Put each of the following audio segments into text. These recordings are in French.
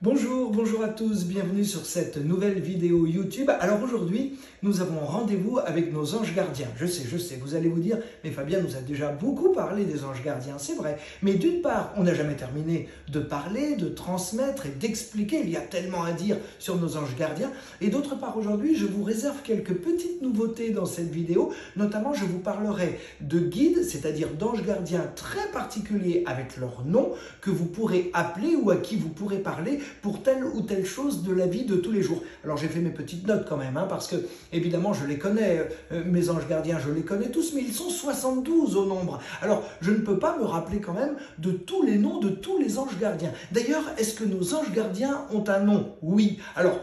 Bonjour à tous, bienvenue sur cette nouvelle vidéo YouTube. Alors aujourd'hui, nous avons rendez-vous avec nos anges gardiens. Je sais, vous allez vous dire, mais Fabien nous a déjà beaucoup parlé des anges gardiens, c'est vrai. Mais d'une part, on n'a jamais terminé de parler, de transmettre et d'expliquer, il y a tellement à dire sur nos anges gardiens. Et d'autre part, aujourd'hui, je vous réserve quelques petites nouveautés dans cette vidéo. Notamment, je vous parlerai de guides, c'est-à-dire d'anges gardiens très particuliers avec leur nom, que vous pourrez appeler ou à qui vous pourrez parler pour telle ou telle chose de la vie de tous les jours. Alors j'ai fait mes petites notes quand même, parce que évidemment je les connais, mes anges gardiens, je les connais tous, mais ils sont 72 au nombre. Alors je ne peux pas me rappeler quand même de tous les noms de tous les anges gardiens. D'ailleurs, est-ce que nos anges gardiens ont un nom? Oui. Alors,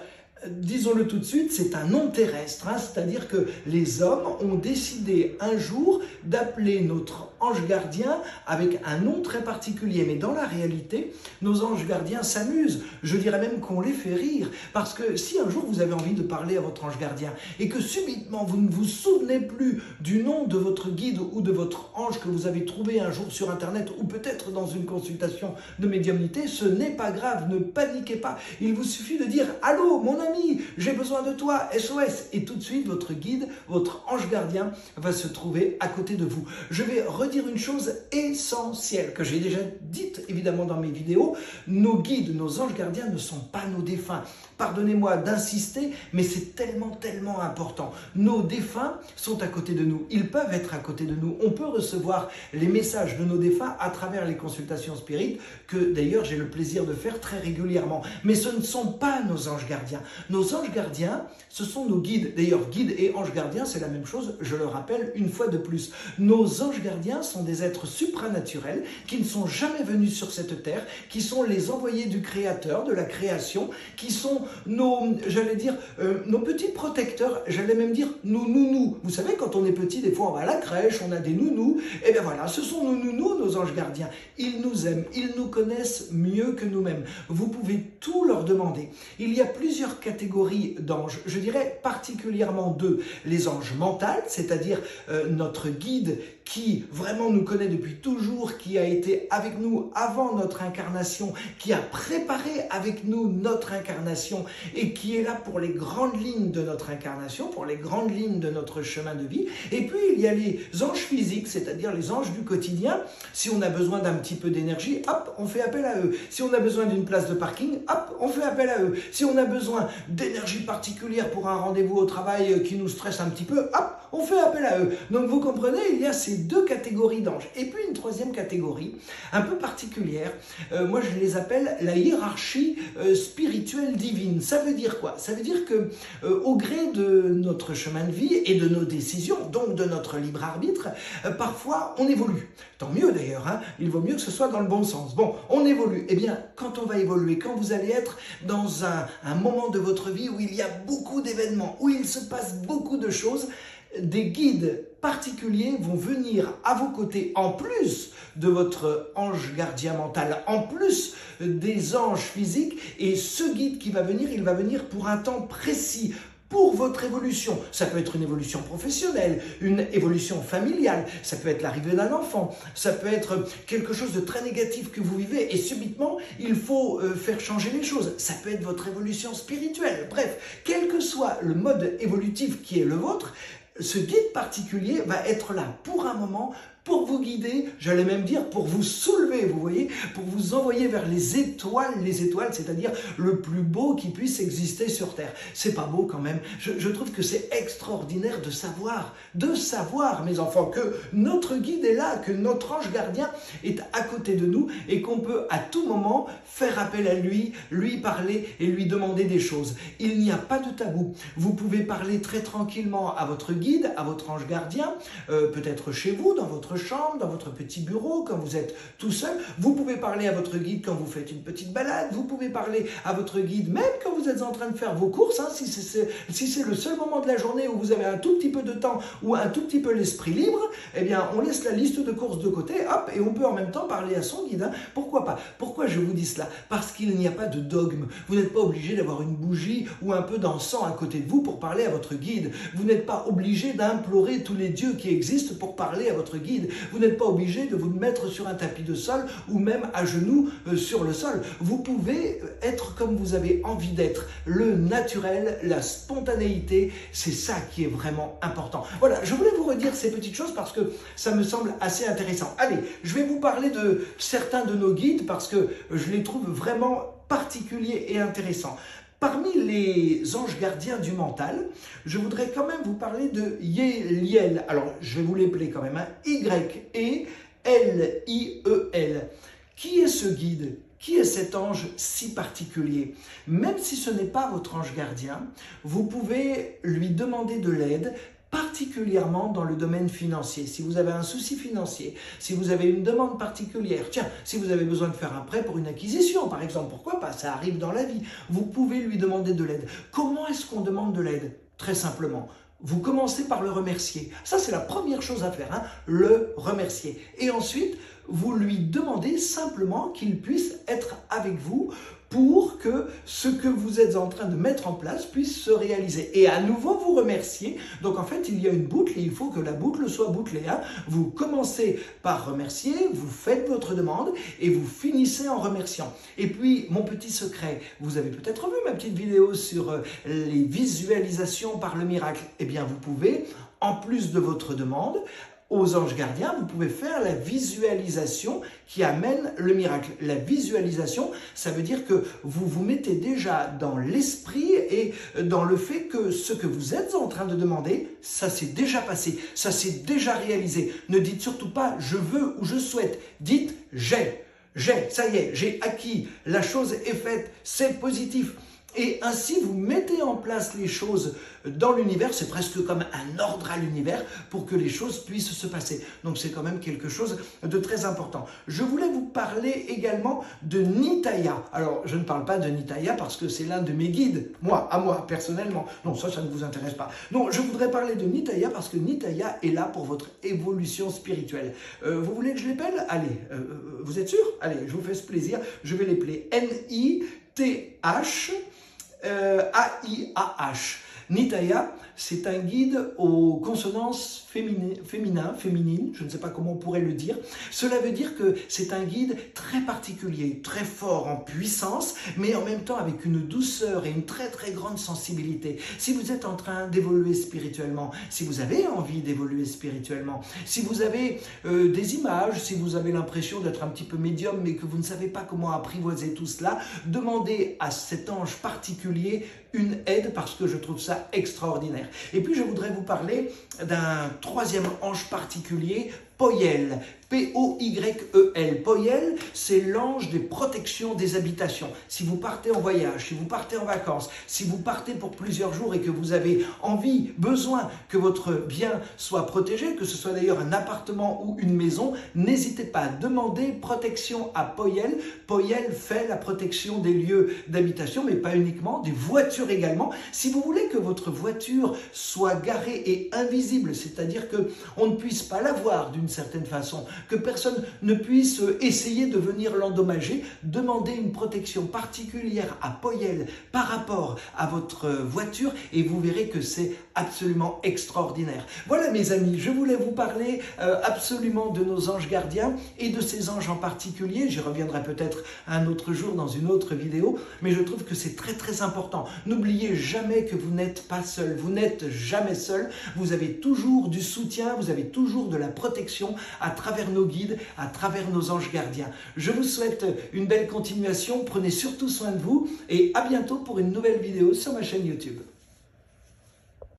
disons-le tout de suite, c'est un nom terrestre, c'est-à-dire que les hommes ont décidé un jour d'appeler notre ange gardien avec un nom très particulier. Mais dans la réalité, nos anges gardiens s'amusent. Je dirais même qu'on les fait rire. Parce que si un jour vous avez envie de parler à votre ange gardien et que subitement vous ne vous souvenez plus du nom de votre guide ou de votre ange que vous avez trouvé un jour sur Internet ou peut-être dans une consultation de médiumnité, ce n'est pas grave, ne paniquez pas. Il vous suffit de dire « Allô, mon ami, j'ai besoin de toi, SOS » et tout de suite, votre guide, votre ange gardien va se trouver à côté de vous. Je vais redire une chose essentielle que j'ai déjà dite évidemment dans mes vidéos. Nos guides, nos anges gardiens ne sont pas nos défunts. Pardonnez-moi d'insister, mais c'est tellement important. Nos défunts sont à côté de nous. Ils peuvent être à côté de nous. On peut recevoir les messages de nos défunts à travers les consultations spirites, que d'ailleurs j'ai le plaisir de faire très régulièrement. Mais ce ne sont pas nos anges gardiens. Nos anges gardiens, ce sont nos guides. D'ailleurs, guides et anges gardiens, c'est la même chose, je le rappelle une fois de plus. Nos anges gardiens sont des êtres supranaturels qui ne sont jamais venus sur cette terre, qui sont les envoyés du Créateur, de la création, qui sont nos petits protecteurs, j'allais même dire nos nounous. Vous savez, quand on est petit, des fois on va à la crèche, on a des nounous, et bien voilà, ce sont nos nounous, nos anges gardiens. Ils nous aiment, ils nous connaissent mieux que nous-mêmes. Vous pouvez tout leur demander. Il y a plusieurs catégories d'anges, je dirais particulièrement deux. Les anges mentales, c'est-à-dire notre guide qui vraiment nous connaît depuis toujours, qui a été avec nous avant notre incarnation, qui a préparé avec nous notre incarnation et qui est là pour les grandes lignes de notre incarnation, pour les grandes lignes de notre chemin de vie. Et puis il y a les anges physiques, c'est-à-dire les anges du quotidien. Si on a besoin d'un petit peu d'énergie, hop, on fait appel à eux. Si on a besoin d'une place de parking, hop, on fait appel à eux. Si on a besoin d'énergie particulière pour un rendez-vous au travail qui nous stresse un petit peu, hop, on fait appel à eux. Donc vous comprenez, il y a ces deux catégories d'anges. Et puis une troisième catégorie, un peu particulière, moi je les appelle la hiérarchie spirituelle divine. Ça veut dire quoi? Ça veut dire que au gré de notre chemin de vie et de nos décisions, donc de notre libre arbitre, parfois on évolue. Tant mieux d'ailleurs, il vaut mieux que ce soit dans le bon sens. Bon, on évolue. Eh bien, quand on va évoluer, quand vous allez être dans un moment de votre vie où il y a beaucoup d'événements, où il se passe beaucoup de choses, des guides particuliers vont venir à vos côtés, en plus de votre ange gardien mental, en plus des anges physiques, et ce guide qui va venir, il va venir pour un temps précis, pour votre évolution. Ça peut être une évolution professionnelle, une évolution familiale, ça peut être l'arrivée d'un enfant, ça peut être quelque chose de très négatif que vous vivez et subitement il faut faire changer les choses. Ça peut être votre évolution spirituelle. Bref, quel que soit le mode évolutif qui est le vôtre, ce guide particulier va être là pour un moment, pour vous guider, j'allais même dire pour vous soulever, vous voyez, pour vous envoyer vers les étoiles, c'est-à-dire le plus beau qui puisse exister sur Terre. C'est pas beau quand même. Je trouve que c'est extraordinaire de savoir, mes enfants, que notre guide est là, que notre ange gardien est à côté de nous et qu'on peut à tout moment faire appel à lui, lui parler et lui demander des choses. Il n'y a pas de tabou. Vous pouvez parler très tranquillement à votre guide, à votre ange gardien, peut-être chez vous, dans votre chambre, dans votre petit bureau, quand vous êtes tout seul. Vous pouvez parler à votre guide quand vous faites une petite balade. Vous pouvez parler à votre guide même quand vous êtes en train de faire vos courses. Si c'est le seul moment de la journée où vous avez un tout petit peu de temps ou un tout petit peu l'esprit libre, eh bien, on laisse la liste de courses de côté, hop, et on peut en même temps parler à son guide. Pourquoi pas? Pourquoi je vous dis cela? Parce qu'il n'y a pas de dogme. Vous n'êtes pas obligé d'avoir une bougie ou un peu d'encens à côté de vous pour parler à votre guide. Vous n'êtes pas obligé d'implorer tous les dieux qui existent pour parler à votre guide. guide. Vous n'êtes pas obligé de vous mettre sur un tapis de sol ou même à genoux sur le sol. Vous pouvez être comme vous avez envie d'être. Le naturel, la spontanéité, c'est ça qui est vraiment important. Voilà, je voulais vous redire ces petites choses parce que ça me semble assez intéressant. Allez, je vais vous parler de certains de nos guides parce que je les trouve vraiment particuliers et intéressants. Parmi les anges gardiens du mental, je voudrais quand même vous parler de Yeliel. Alors, je vais vous l'épeler quand même, hein. Y-E-L-I-E-L. Qui est ce guide ? Qui est cet ange si particulier? Même si ce n'est pas votre ange gardien, vous pouvez lui demander de l'aide, particulièrement dans le domaine financier. Si vous avez un souci financier, si vous avez une demande particulière, tiens, si vous avez besoin de faire un prêt pour une acquisition, par exemple, pourquoi pas, ça arrive dans la vie, vous pouvez lui demander de l'aide. Comment est-ce qu'on demande de l'aide? Très simplement. Vous commencez par le remercier. Ça, c'est la première chose à faire, hein, le remercier. Et ensuite, vous lui demandez simplement qu'il puisse être avec vous pour que ce que vous êtes en train de mettre en place puisse se réaliser. Et à nouveau, vous remercier. Donc en fait, il y a une boucle et il faut que la boucle soit bouclée, hein. Vous commencez par remercier, vous faites votre demande et vous finissez en remerciant. Et puis, mon petit secret, vous avez peut-être vu ma petite vidéo sur les visualisations par le miracle. Eh bien, vous pouvez, en plus de votre demande, aux anges gardiens, vous pouvez faire la visualisation qui amène le miracle. La visualisation, ça veut dire que vous vous mettez déjà dans l'esprit et dans le fait que ce que vous êtes en train de demander, ça s'est déjà passé, ça s'est déjà réalisé. Ne dites surtout pas « je veux » ou « je souhaite ». Dites « j'ai ». Ça y est, j'ai acquis, la chose est faite, c'est positif. Et ainsi, vous mettez en place les choses dans l'univers, c'est presque comme un ordre à l'univers pour que les choses puissent se passer. Donc c'est quand même quelque chose de très important. Je voulais vous parler également de Nitaya. Alors, je ne parle pas de Nitaya parce que c'est l'un de mes guides, à moi, personnellement. Non, ça ne vous intéresse pas. Non, je voudrais parler de Nitaya parce que Nitaya est là pour votre évolution spirituelle. Vous voulez que je l'épelle? Allez, vous êtes sûr? Allez, je vous fais ce plaisir. Je vais l'épeler N-I-T-H A-I-A-H. Nitaya, c'est un guide aux consonances féminines, je ne sais pas comment on pourrait le dire. Cela veut dire que c'est un guide très particulier, très fort en puissance, mais en même temps avec une douceur et une très très grande sensibilité. Si vous êtes en train d'évoluer spirituellement, si vous avez envie d'évoluer spirituellement, si vous avez des images, si vous avez l'impression d'être un petit peu médium mais que vous ne savez pas comment apprivoiser tout cela, demandez à cet ange particulier une aide parce que je trouve ça extraordinaire. Et puis je voudrais vous parler d'un troisième ange particulier, Poyel, P-O-Y-E-L. Poyel, c'est l'ange des protections des habitations. Si vous partez en voyage, si vous partez en vacances, si vous partez pour plusieurs jours et que vous avez envie, besoin que votre bien soit protégé, que ce soit d'ailleurs un appartement ou une maison, n'hésitez pas à demander protection à Poyel. Poyel fait la protection des lieux d'habitation, mais pas uniquement, des voitures également. Si vous voulez que votre voiture soit garée et invisible, c'est-à-dire qu'on ne puisse pas la voir d'une certaine façon, que personne ne puisse essayer de venir l'endommager, demandez une protection particulière à Poyel par rapport à votre voiture et vous verrez que c'est absolument extraordinaire. Voilà mes amis, je voulais vous parler absolument de nos anges gardiens et de ces anges en particulier. J'y reviendrai peut-être un autre jour dans une autre vidéo, mais je trouve que c'est très très important. N'oubliez jamais que vous n'êtes pas seul, vous n'êtes jamais seul, vous avez toujours du soutien, vous avez toujours de la protection à travers nos guides, à travers nos anges gardiens. Je vous souhaite une belle continuation, prenez surtout soin de vous et à bientôt pour une nouvelle vidéo sur ma chaîne YouTube.